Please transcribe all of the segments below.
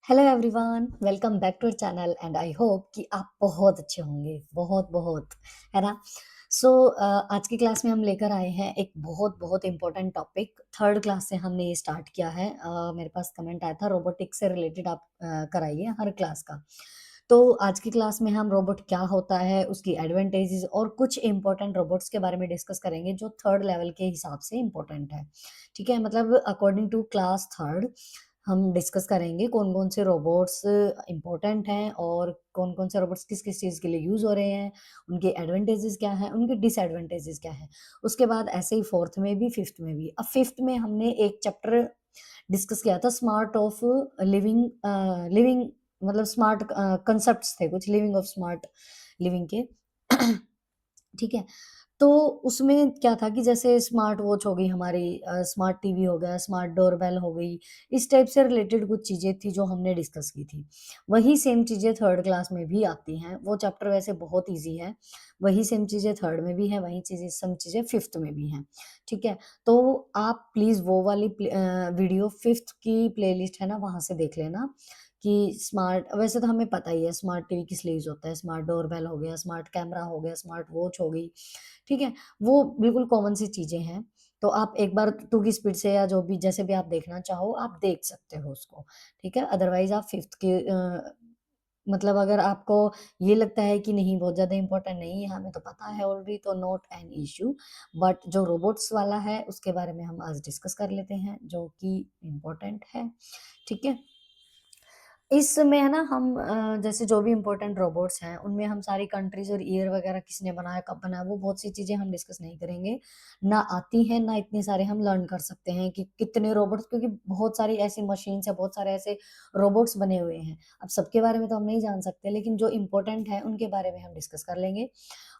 Hello everyone, welcome back to channel and I hope कि आप बहुत अच्छे होंगे। बहुत बहुत, है ना। सो आज की क्लास में हम लेकर आए हैं एक बहुत बहुत इंपॉर्टेंट टॉपिक। थर्ड क्लास से हमने ये स्टार्ट किया है। मेरे पास कमेंट आया था रोबोटिक्स से रिलेटेड आप कराइए हर क्लास का। तो आज की क्लास में हम रोबोट क्या होता है, उसकी एडवांटेजेस और कुछ इंपॉर्टेंट रोबोट्स के बारे में डिस्कस करेंगे जो थर्ड लेवल के हिसाब से इंपॉर्टेंट है। ठीक है, मतलब अकॉर्डिंग टू क्लास थर्ड हम डिस्कस करेंगे कौन-कौन से रोबोट्स इम्पोर्टेंट हैं और कौन-कौन से रोबोट्स किस-किस चीज़ के लिए यूज़ हो रहे हैं, उनके एडवांटेजेस क्या हैं, उनके डिसएडवांटेजेस क्या हैं। उसके बाद ऐसे ही 4th में भी, 5th में भी। अब 5th में हमने एक चैप्टर डिस्कस किया था स्मार्ट ऑफ लिविंग मतलब स्मार्ट कांसेप्ट्स थे कुछ लिविंग ऑफ स्मार्ट लिविंग के। ठीक है? तो उसमें क्या था कि जैसे स्मार्ट वॉच हो गई हमारी, स्मार्ट टीवी हो गया, स्मार्ट डोरबेल हो गई, इस टाइप से रिलेटेड कुछ चीज़ें थी जो हमने डिस्कस की थी। वही सेम चीज़ें थर्ड क्लास में भी आती हैं, वो चैप्टर वैसे बहुत ईज़ी है। वही सेम चीज़ें थर्ड में भी हैं, वही चीज़ें सम चीज़ें 5th में भी हैं, ठीक है? तो आप प्लीज़ वो वाली वीडियो 5th की प्लेलिस्ट है ना, वहाँ से देख लेना कि स्मार्ट वैसे तो हमें पता ही है स्मार्ट टीवी किस लिए यूज़ होता है, स्मार्ट डोरबेल हो गया, स्मार्ट कैमरा हो गया, स्मार्ट वॉच हो गई, ठीक है? वो बिल्कुल कॉमन सी चीज़ें हैं, तो आप एक बार 2 की स्पीड से या जो भी जैसे भी आप देखना चाहो, आप देख सकते हो उसको, ठीक है? अदरवाइज़ आप 5th के मतलब अगर आपको ये लगता है कि नहीं बहुत ज़्यादा इम्पोर्टेंट नहीं है, हमें तो पता है ऑलरेडी तो नॉट एन इश्यू, बट जो रोबोट्स वाला है, उसके बारे में हम आज डिस्कस कर लेते हैं, जो कि इम्पोर्टेंट है, ठीक है? इसमें है ना हम जैसे जो भी इम्पोर्टेंट रोबोट्स हैं, उनमें हम सारी कंट्रीज़ और ईयर वगैरह किसने बनाया, कब बनाया, वो बहुत सी चीज़ें हम डिस्कस नहीं करेंगे। ना आती हैं, ना इतने सारे हम लर्न कर सकते हैं कि कितने रोबोट्स क्योंकि बहुत सारी ऐसी मशीन्स हैं, बहुत सारे ऐसे रोबोट्स बने हुए हैं। अब सबके बारे में तो हम नहीं जान सकते, लेकिन जो इम्पोर्टेंट है, उनके बारे में हम डिस्कस कर लेंगे।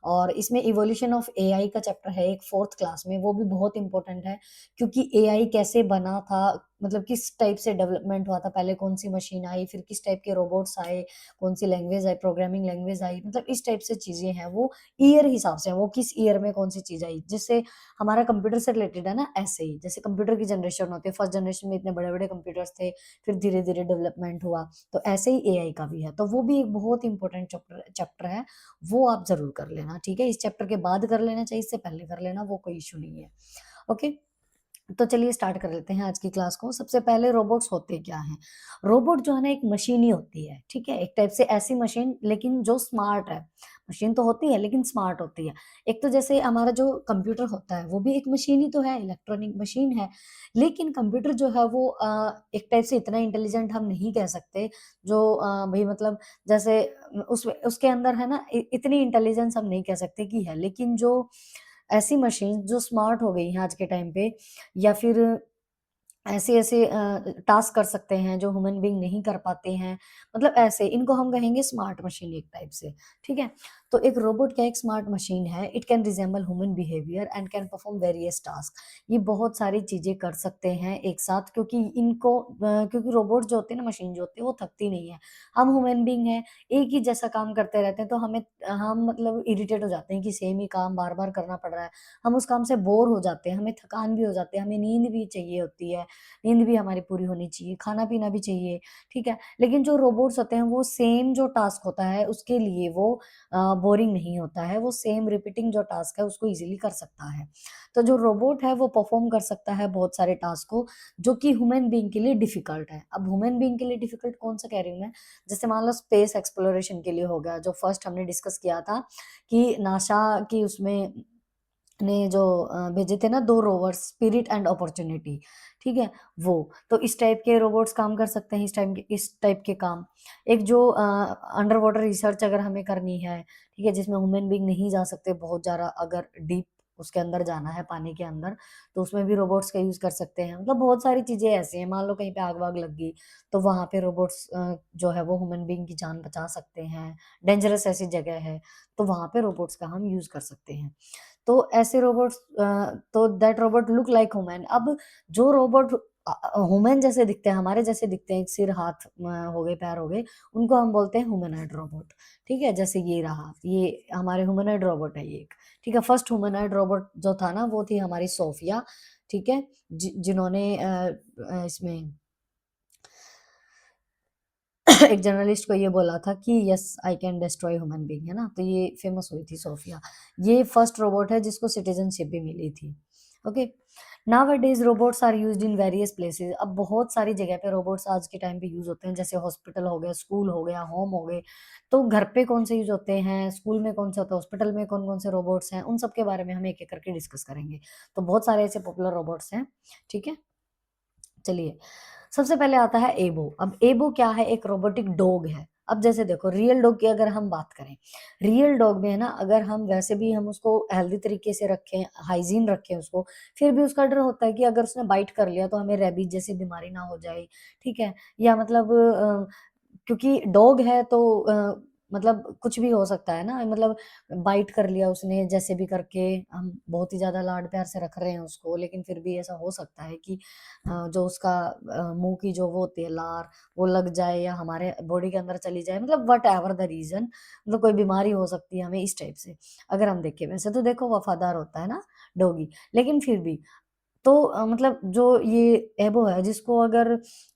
और इसमें इवोल्यूशन ऑफ एआई का चैप्टर है एक 4th क्लास में, वो भी बहुत इम्पोर्टेंट है क्योंकि एआई कैसे बना था, मतलब किस टाइप से डेवलपमेंट हुआ था, पहले कौन-सी मशीन आई, फिर किस टाइप के रोबोट्स आए, कौन-सी language I, programming language I, मतलब इस टाइप से चीज़ें हैं, वो ईयर हिसाब से हैं, वो किस ईयर में कौन-सी चीज़ आई, जिससे हमारा कंप्यूटर से रिलेटेड है ना, ऐसे ही, जैसे कंप्यूटर की जनरेशन होती है, फर्स्ट जनरेशन में इतने बड़े-बड़े कंप्यूटर्स थे, फिर धीरे-धीरे डेवलपमेंट हुआ, तो ऐसे ही एआई का भी है, तो वो भी एक बहुत इंपॉर्टेंट चैप्टर चैप्टर है, वो आप ज़रूर कर लेना, ठीक है? इस चैप्टर के बाद कर लेना चाहे इससे पहले कर लेना, वो कोई इश्यू नहीं है, ओके? तो चलिए स्टार्ट कर लेते हैं आज की क्लास को। सबसे पहले रोबोट्स होते क्या हैं? रोबोट जो है ना एक मशीन ही होती है, ठीक है? एक टाइप से ऐसी मशीन लेकिन जो स्मार्ट है। मशीन तो होती है लेकिन स्मार्ट होती है। एक तो जैसे हमारा जो कंप्यूटर होता है वो भी एक मशीन ही तो है, इलेक्ट्रॉनिक मशीन है। लेकिन कंप्यूटर जो है वो एक टाइप से इतना इंटेलिजेंट हम नहीं कह सकते जो भई मतलब जैसे उसके अंदर है ना इतनी इंटेलिजेंस हम नहीं कह सकते कि है। लेकिन जो ऐसी मशीन जो स्मार्ट हो गई हैं आज के टाइम पे या फिर ऐसे-ऐसे टास्क कर सकते हैं जो ह्यूमन बीइंग नहीं कर पाते हैं। मतलब ऐसे इनको हम कहेंगे स्मार्ट मशीन एक टाइप से, ठीक है? तो एक रोबोट क्या एक स्मार्ट मशीन है, it can resemble human behaviour and can perform various task. ये बहुत सारी चीज़ें कर सकते हैं एक साथ क्योंकि क्योंकि रोबोट जो होते हैं ना, मशीन जो होती है वो थकती नहीं है। हम ह्यूमन बीइंग हैं, एक ही जैसा काम करते रहते हैं तो हम मतलब इरिटेट हो जाते हैं कि सेम ही काम बार-बार करना पड़ रहा है। हम उस काम से बोर हो जाते हैं, हमें थकान भी हो जाती है, हमें नींद भी चाहिए होती है। नींद भी हमारी पूरी होनी चाहिए, खाना-पीना भी चाहिए, ठीक है? लेकिन जो रोबोट्स होते हैं वो सेम जो टास्क होता है उसके लिए वो बोरिंग नहीं होता है, वो सेम रिपीटिंग जो टास्क है उसको ईज़िली कर सकता है। तो जो रोबोट है वो परफ़ॉर्म कर सकता है बहुत सारे टास्क को जो कि ह्यूमन बीइंग के लिए डिफ़िकल्ट है। अब ह्यूमन बीइंग के लिए डिफ़िकल्ट कौन-सा कह रही हूँ मैं? जैसे मान लो स्पेस एक्सप्लोरेशन के लिए हो गया, जो फर्स्ट हमने डिस्कस किया था कि नासा की उसमें ने जो भेजे थे ना 2 रोवर्स स्पिरिट एंड अपॉर्च्युनिटी, ठीक है? वो। तो इस टाइप के रोबोट्स काम कर सकते हैं इस टाइप के काम। एक जो अंडर वाटर रिसर्च अगर हमें करनी है, ठीक है? जिसमें ह्यूमन बीइंग नहीं जा सकते बहुत ज़्यादा अगर डीप उसके अंदर जाना है पानी के अंदर, तो उसमें भी रोबोट्स का यूज़ कर सकते हैं। मतलब बहुत सारी चीज़ें ऐसी हैं, मान लो कहीं पे आग-वाग लग गई, तो वहाँ पे रोबोट्स जो है वो ह्यूमन बीइंग की जान बचा सकते हैं। डेंजरस ऐसी जगह है, तो वहाँ पे रोबोट्स का हम यूज़ कर सकते हैं। तो ऐसे रोबोट्स तो that robot look like human. अब जो रोबोट ह्यूमन जैसे दिखते हैं, हमारे जैसे दिखते हैं, सिर, हाथ हो गए, पैर हो गए, उनको हम बोलते हैं ह्यूमनॉइड रोबोट, ठीक है? जैसे ये रहा, ये हमारे ह्यूमनॉइड रोबोट है ये एक, ठीक है? फर्स्ट ह्यूमनॉइड रोबोट जो था ना, वो थी हमारी सोफिया, ठीक है? जिन्होंने इसमें एक जर्नलिस्ट को ये बोला था कि yes I can destroy human being, है ना? तो ये फेमस हुई थी सोफिया। ये फर्स्ट रोबोट है जिसको सिटीजनशिप भी मिली थी। Okay. Nowadays robots are used in various places. अब बहुत सारी जगह पे रोबोट्स आज के टाइम पे यूज होते हैं, जैसे हॉस्पिटल हो गया, स्कूल हो गया, होम हो गए। तो घर पे कौन से यूज होते हैं, स्कूल में कौन से होते हैं, हॉस्पिटल में कौन कौन से रोबोट्स हैं, उन सब के बारे में हम एक एक करके डिस्कस करेंगे। तो बहुत सारे ऐसे पॉपुलर रोबोट्स हैं। ठीक है, चलिए। सबसे पहले आता है एबो। अब एबो क्या है? एक रोबोटिक डॉग है। अब जैसे देखो, रियल डॉग की अगर हम बात करें, रियल डॉग में है ना, अगर हम वैसे भी हम उसको हेल्दी तरीके से रखें, हाइजीन रखें उसको, फिर भी उसका डर होता है कि अगर उसने बाइट कर लिया तो हमें रेबीज जैसी बीमारी ना हो जाए। ठीक है, या मतलब क्योंकि डॉग है तो मतलब कुछ भी हो सकता है ना, मतलब बाइट कर लिया उसने जैसे भी करके, हम बहुत ही ज्यादा लाड प्यार से रख रहे हैं उसको, लेकिन फिर भी ऐसा हो सकता है कि जो उसका मुंह की जो वो होती है लार, वो लग जाए या हमारे बॉडी के अंदर चली जाए, मतलब वट एवर द रीजन, मतलब कोई बीमारी हो सकती है हमें इस टाइप से। अगर हम देखें, वैसे तो देखो वफादार होता है ना डॉगी, लेकिन फिर भी तो मतलब जो ये एबो है, जिसको अगर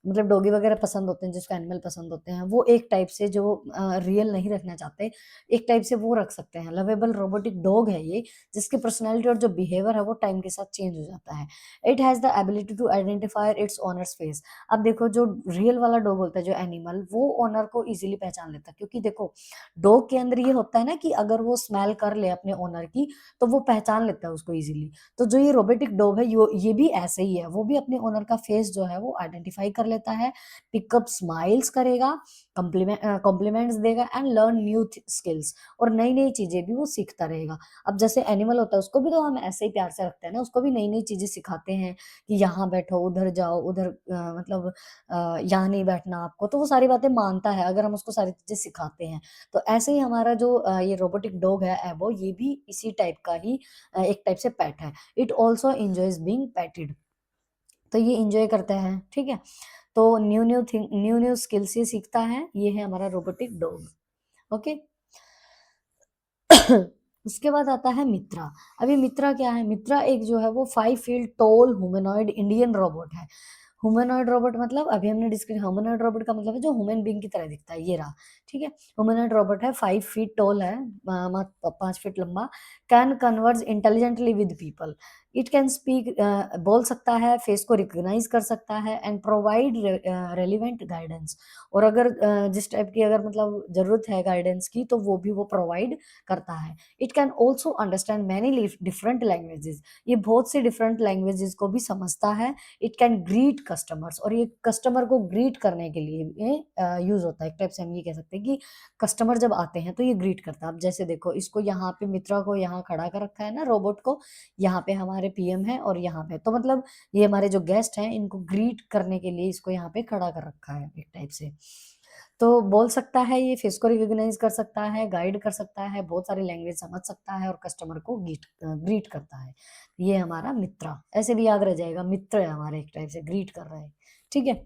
मतलब डॉगी वगैरह पसंद होते हैं, जिसको एनिमल पसंद होते हैं, वो एक टाइप से जो रियल नहीं रखना चाहते, एक टाइप से वो रख सकते हैं। लवेबल रोबोटिक डॉग है ये, जिसकी पर्सनैलिटी और जो बिहेवियर है वो टाइम के साथ चेंज हो जाता है। It has the ability to identify its owner's face. अब देखो, जो रियल वाला डॉग होता है, जो एनिमल, वो ओनर को इजीली पहचान लेता है, क्योंकि देखो डॉग के अंदर ये होता है ना कि अगर वो स्मेल कर ले अपने ओनर की, तो वो पहचान लेता है उसको इजीली। तो जो ये रोबोटिक डॉग है, ये भी ऐसे ही है, वो भी अपने ओनर का फेस जो है वो आइडेंटिफाई कर लेता है, पिकअप स्माइल्स करेगा, कॉम्प्लीमेंट्स देगा एंड लर्न न्यू स्किल्स, और नई नई चीजें भी वो सीखता रहेगा। अब जैसे एनिमल होता है, उसको भी तो हम ऐसे ही प्यार से रखते हैं ना, उसको भी नई नई चीजें सिखाते हैं कि यहाँ बैठो, उधर जाओ, उधर मतलब यहाँ नहीं बैठना आपको, तो वो सारी बातें मानता है अगर हम उसको सारी चीजें सिखाते हैं। तो ऐसे ही हमारा जो ये रोबोटिक डॉग है एबो, ये भी इसी टाइप का ही एक टाइप से पेट है। It also enjoys being petted. तो ये एंजॉय करता है। ठीक है, तो new new thing, new new skills ये सीखता है। ये है हमारा रोबोटिक डॉग। ओके। उसके बाद आता है मित्रा। अभी मित्रा क्या है? मित्रा एक जो है वो 5 feet tall humanoid Indian robot है। ह्यूमनॉइड रोबोट मतलब अभी हमने डिस्कस, ह्यूमनॉइड रोबोट का मतलब है जो ह्यूमन बीइंग की तरह दिखता है, ये रहा। ठीक है, ह्यूमनॉइड रोबोट है, 5 फीट टॉल है, 5 फीट लंबा, can converse intelligently with people. It can speak, बोल सकता है, फेस को रिकॉग्नाइज कर सकता है, एंड प्रोवाइड रेलिवेंट गाइडेंस। और अगर जिस टाइप की अगर मतलब जरूरत है गाइडेंस की, तो वो भी वो प्रोवाइड करता है। It can also understand many different languages. ये बहुत से डिफरेंट लैंग्वेजेस को भी समझता है। इट कैन ग्रीट कस्टमर्स, और ये कस्टमर को ग्रीट करने के लिए यूज होता है। एक टाइप से हम ये कह सकते हैं कि कस्टमर जब आते हैं तो ये ग्रीट करता है। अब जैसे देखो, इसको यहाँ पे मित्रा को यहाँ खड़ा कर रखा है ना, रोबोट को, यहाँ पे हमारे पीएम है और यहाँ पे, तो मतलब ये हमारे जो गेस्ट हैं इनको ग्रीट करने के लिए इसको यहाँ पे खड़ा कर रखा है एक टाइप से। तो बोल सकता है, ये फेस को रिकॉग्नाइज कर सकता है, गाइड कर सकता है, बहुत सारी लैंग्वेज समझ सकता है, और कस्टमर को ग्रीट करता है। ये हमारा मित्रा, ऐसे भी याद रह जाएगा, मित्र है हमारे, एक टाइप से ग्रीट कर रहा है। ठीक है,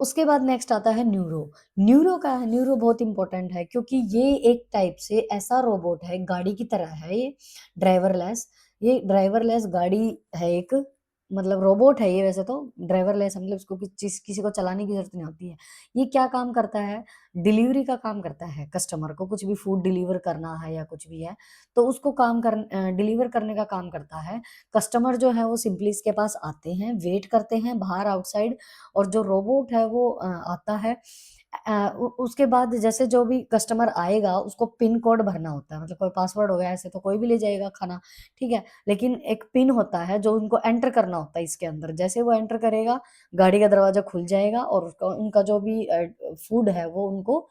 उसके बाद नेक्स्ट आता है न्यूरो। न्यूरो का है, न्यूरो बहुत इंपॉर्टेंट है, क्योंकि ये एक टाइप से ऐसा रोबोट है, गाड़ी की तरह है ये, ड्राइवरलेस। ये ड्राइवरलेस गाड़ी है एक, मतलब रोबोट है ये, वैसे तो ड्राइवरलेस मतलब उसको किसी को चलाने की जरूरत नहीं होती है। ये क्या काम करता है? डिलीवरी का काम करता है। कस्टमर को कुछ भी फूड डिलीवर करना है या कुछ भी है, तो उसको काम कर डिलीवर करने का काम करता है। कस्टमर जो है वो सिंपली इसके पास आते हैं, वेट करते हैं बाहर आउटसाइड, और जो रोबोट है वो आता है। उसके बाद जैसे जो भी कस्टमर आएगा उसको पिन कोड भरना होता है, मतलब कोई पासवर्ड हो गया, ऐसे तो कोई भी ले जाएगा खाना। ठीक है, लेकिन एक पिन होता है जो उनको एंटर करना होता है इसके अंदर। जैसे वो एंटर करेगा, गाड़ी का दरवाजा खुल जाएगा, और उसका उनका जो भी फूड है वो उनको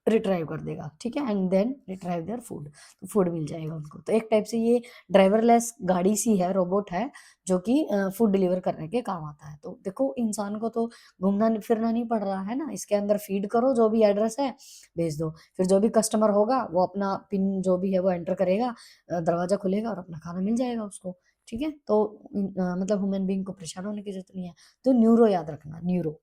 रिट्राइव कर देगा। ठीक है, and then retrieve their food, तो फूड मिल जाएगा उनको। तो एक टाइप से ये ड्राइवरलेस गाड़ी सी है, रोबोट है, जो कि फूड डिलीवर करने के काम आता है। तो देखो, इंसान को तो घूमना फिरना नहीं पड़ रहा है ना, इसके अंदर फीड करो जो भी एड्रेस है, भेज दो, फिर जो भी कस्टमर होगा वो अपना पिन जो भी है वो एंटर करेगा, दरवाजा खुलेगा और अपना खाना मिल जाएगा उसको। ठीक है, तो मतलब ह्यूमन बीइंग को परेशान होने की जरूरत नहीं है। तो न्यूरो याद रखना, न्यूरो।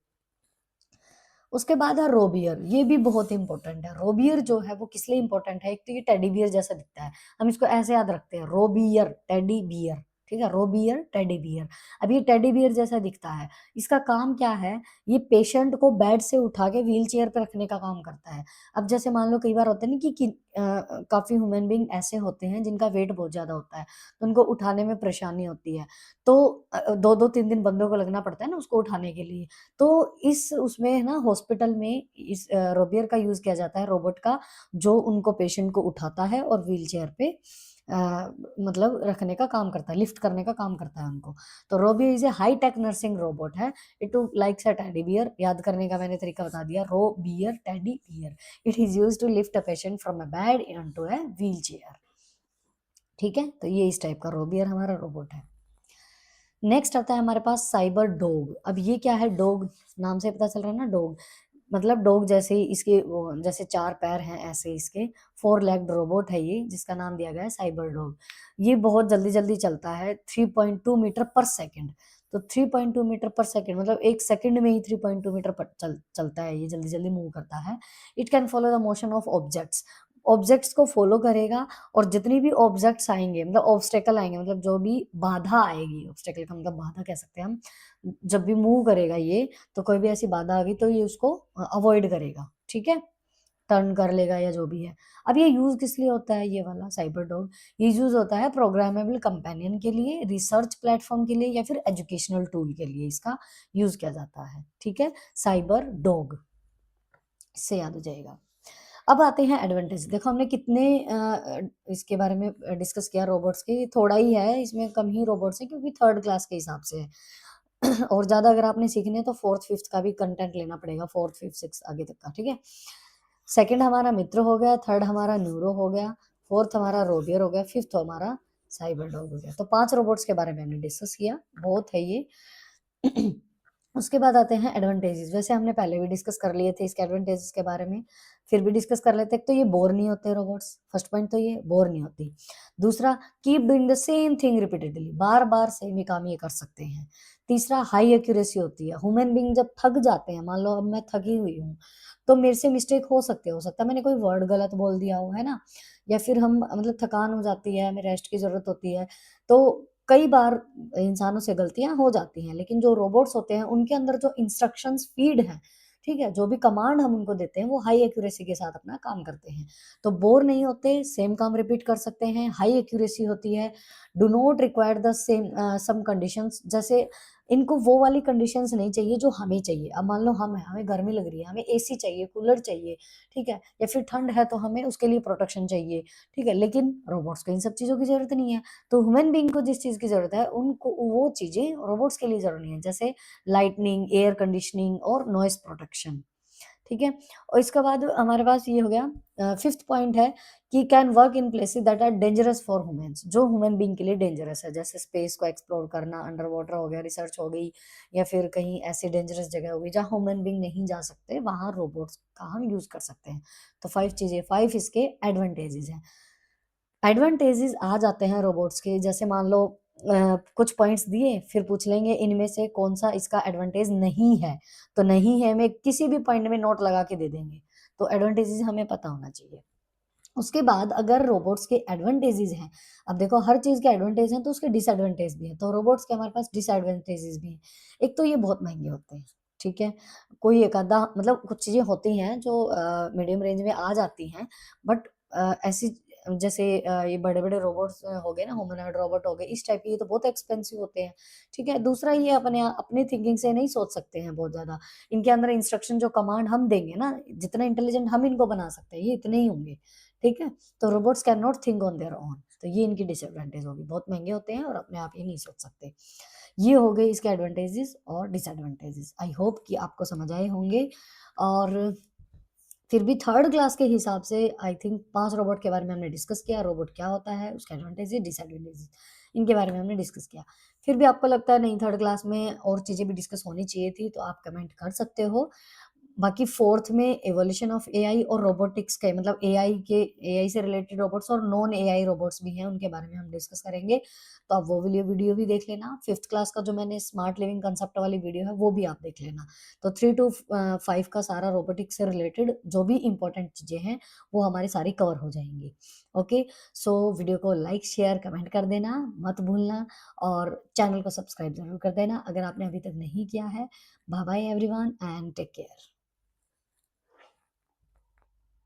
उसके बाद है रोबियर। ये भी बहुत इंपॉर्टेंट है। रोबियर जो है वो किस लिए इंपॉर्टेंट है? एक तो ये टेडी बियर जैसा दिखता है, हम इसको ऐसे याद रखते हैं, रोबियर, टेडी बियर। ठीक है, रोबियर, टेडी बियर। अब ये टेडी बियर जैसा दिखता है, इसका काम क्या है, ये पेशेंट को बेड से उठा के व्हील चेयर पे रखने का काम करता है। अब जैसे मान लो कई बार होता है ना कि काफ़ी ह्यूमन बीइंग ऐसे होते हैं जिनका वेट बहुत ज़्यादा होता है, तो उनको उठाने में परेशानी होती है। तो 2-2 3-3 बंदों को लगना पड़ता है ना उसको उठाने के लिए। तो इस उसमें ना हॉस्पिटल में इस रोबियर का यूज़ किया जाता है, रोबोट का, जो उनको पेशेंट को उठाता है और व्हील चेयर पे अ, मतलब रखने का काम करता है, लिफ्ट करने का काम करता है उनको। तो Robear is a high tech nursing robot है। It likes a teddy bear, याद करने का मैंने तरीका बता दिया, Robear, teddy bear. It is used to lift a patient from a bed into a wheelchair. ठीक है? तो ये इस टाइप का रोबियर हमारा रोबोट है। नेक्स्ट आता है हमारे पास साइबर डॉग। अब ये क्या है, डॉग, नाम से पता चल रहा है ना डॉग, मतलब डॉग जैसे ही इसके वो जैसे 4 पैर हैं ऐसे इसके, 4 लेग्ड रोबोट है ये, जिसका नाम दिया गया है साइबर डॉग। ये बहुत जल्दी-जल्दी चलता है, 3.2 मीटर पर सेकंड। तो 3.2 मीटर पर सेकंड मतलब 1 सेकंड में ही 3.2 मीटर पर चलता है, ये जल्दी-जल्दी मूव करता है। It can follow the motion of objects. Objects को फॉलो करेगा, और जितनी भी ऑब्जेक्ट्स आएँगे मतलब ऑब्स्टेकल आएँगे, मतलब जो भी बाधा आएगी, ऑब्स्टेकल का मतलब बाधा कह सकते हैं हम। जब भी मूव करेगा ये, तो कोई भी ऐसी बाधा आ गई तो ये उसको अवॉइड करेगा, ठीक है? टर्न कर लेगा या जो भी है। अब ये यूज़ किस लिए होता है ये वाला साइबर डॉग? ये यूज़ होता है प्रोग्रामेबल कंपेनियन के लिए, रिसर्च प्लेटफ़ॉर्म के लिए, या फिर एजुकेशनल टूल के लिए इसका यूज़ किया जाता है, ठीक है? साइबर डॉग, इससे याद हो जाएगा। अब आते हैं एडवांटेज। देखो हमने कितने इसके बारे में डिस्कस किया रोबोट्स के, ये थोड़ा ही है, इसमें कम ही रोबोट्स हैं क्योंकि 3rd क्लास के हिसाब से है। और ज़्यादा अगर आपने सीखने हैं तो 4th, 5th का भी कंटेंट लेना पड़ेगा, 4th, 5th, 6th आगे तक का, ठीक है? सेकंड हमारा मित्र हो गया, थर्ड हमारा न्यूरो हो गया, फोर्थ हमारा रोबियर हो गया, फिफ्थ हमारा साइबर डॉग हो गया। तो 5 रोबोट्स के बारे में हमने डिस्कस किया, बहुत है ये। उसके बाद आते हैं एडवांटेजेस। वैसे हमने पहले भी डिस्कस कर लिए थे इसके एडवांटेजेस के बारे में, फिर भी डिस्कस कर लेते हैं। एक तो ये बोर नहीं होते रोबोट्स, फर्स्ट पॉइंट तो ये बोर नहीं होती। दूसरा, keep doing the same thing repeatedly, बार-बार सेम ही काम ये कर सकते हैं। तीसरा, हाई एक्यूरेसी होती है। ह्यूमन बीइंग जब थक जाते हैं, मान लो अब मैं थकी हुई हूँ, तो मेरे से मिस्टेक हो सकता है मैंने कोई वर्ड गलत बोल दिया हो, है ना? या फिर हम मतलब थकान हो जाती है, हमें रेस्ट की ज़रूरत होती है, तो कई बार इंसानों से गलतियाँ हो जाती हैं, लेकिन जो रोबोट्स होते हैं, उनके अंदर जो इंस्ट्रक्शंस फीड हैं, ठीक है? जो भी कमांड हम उनको देते हैं, वो हाई एक्यूरेसी के साथ अपना काम करते हैं। तो बोर नहीं होते, सेम काम रिपीट कर सकते हैं, हाई एक्यूरेसी होती है, do not require the some conditions, जैसे इनको वो वाली कंडीशंस नहीं चाहिए जो हमें चाहिए। अब मान लो हम हैं, हमें गर्मी लग रही है, हमें एसी चाहिए, कूलर चाहिए, ठीक है? या फिर ठंड है तो हमें उसके लिए प्रोटेक्शन चाहिए, ठीक है? लेकिन रोबोट्स को इन सब चीज़ों की ज़रूरत नहीं है। तो ह्यूमन बीइंग को जिस चीज़ की ज़रूरत है, उनको वो चीज़ें रोबोट्स के लिए ज़रूरी नहीं है, जैसे लाइटनिंग, एयर कंडीशनिंग और नॉइज़ प्रोटेक्शन, ठीक है? और इसके बाद हमारे पास ये हो गया 5th पॉइंट है कि can work in places that are dangerous for humans, जो ह्यूमन बीइंग के लिए डेंजरस है, जैसे स्पेस को एक्सप्लोर करना, अंडर वाटर हो गया, रिसर्च हो गई, या फिर कहीं ऐसी डेंजरस जगह हो गई जहाँ ह्यूमन बीइंग नहीं जा सकते, वहाँ रोबोट्स का हम यूज़ कर सकते हैं। तो 5 चीज़ें, 5 इसके एडवांटेजेस हैं। एडवांटेजेस आ जाते हैं रोबोट्स के, जैसे मान लो कुछ पॉइंट्स दिए, फिर पूछ लेंगे इनमें से कौन-सा इसका एडवांटेज नहीं है, तो नहीं है में किसी भी पॉइंट में नोट लगा के दे देंगे, तो एडवांटेजेस हमें पता होना चाहिए। उसके बाद अगर रोबोट्स के एडवांटेजेस हैं, अब देखो हर चीज़ के एडवांटेज हैं तो उसके डिसएडवांटेज भी हैं, तो रोबोट्स के हमारे पास डिसएडवांटेजेस भी हैं। एक तो ये बहुत महँगे होते हैं, ठीक है? कोई एक आधा मतलब कुछ चीज़ें होती हैं जो मीडियम रेंज में आ जाती हैं, बट ऐसी जैसे ये बड़े-बड़े रोबोट्स हो गए ना, ह्यूमनॉइड रोबोट हो गए, इस टाइप के, ये तो बहुत एक्सपेंसिव होते हैं, ठीक है? दूसरा, ये अपनी थिंकिंग से नहीं सोच सकते हैं बहुत ज़्यादा। इनके अंदर इंस्ट्रक्शन जो कमांड हम देंगे ना, जितना इंटेलिजेंट हम इनको बना सकते हैं, ये इतने ही होंगे, ठीक है? तो robots can not think on their own, तो ये इनकी डिसएडवांटेज होगी, बहुत महँगे होते हैं और अपने आप ही नहीं सोच सकते। ये हो गए इसके एडवांटेजेस और डिसएडवांटेजेस। आई होप कि आपको समझ आए होंगे, और फिर भी 3rd क्लास के हिसाब से आई थिंक 5 रोबोट के बारे में हमने डिस्कस किया, रोबोट क्या होता है, उसके एडवांटेजेस, डिसएडवांटेजेस, इनके बारे में हमने डिस्कस किया। फिर भी आपको लगता है नहीं 3rd क्लास में और चीज़ें भी डिस्कस होनी चाहिए थी, तो आप कमेंट कर सकते हो। बाकी 4th में इवोल्यूशन ऑफ एआई और रोबोटिक्स के मतलब एआई से रिलेटेड रोबोट्स और नॉन एआई रोबोट्स भी हैं, उनके बारे में हम डिस्कस करेंगे। तो आप वो वीडियो भी देख लेना। 5th क्लास का जो मैंने स्मार्ट लिविंग कांसेप्ट वाली वीडियो है, वो भी आप देख लेना। तो 3 टू 5 का सारा रोबोटिक्स से रिलेटेड जो भी इम्पोर्टेंट चीज़ें हैं, वो हमारी सारी कवर हो जाएँगी। ओके, सो वीडियो को लाइक, शेयर, कमेंट कर देना, मत भूलना और चैनल को सब्सक्राइब ज़रूर कर देना, अगर आपने अभी तक नहीं किया है। Bye bye everyone and take care.